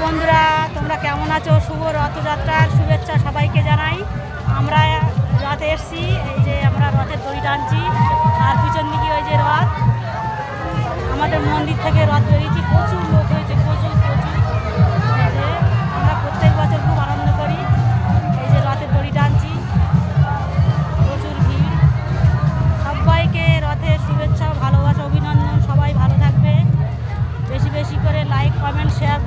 বন্ধুরা, তোমরা কেমন আছো? শুভ রথযাত্রার শুভেচ্ছা সবাইকে জানাই। আমরা রথে এসছি, এই যে আমরা রথের দড়ি টানছি, আর পিছন দিকে ওই যে রথ। আমাদের মন্দির থেকে রথ বেরিয়েছি, প্রচুর লোক হয়েছে, প্রচুর প্রচুর। এই যে আমরা প্রত্যেক বছর খুব আনন্দ করি। এই যে রথের দড়ি টানছি, প্রচুর ভিড়। সবাইকে রথের শুভেচ্ছা, ভালোবাসা, অভিনন্দন। সবাই ভালো থাকবে, বেশি বেশি করে লাইক কমেন্ট শেয়ার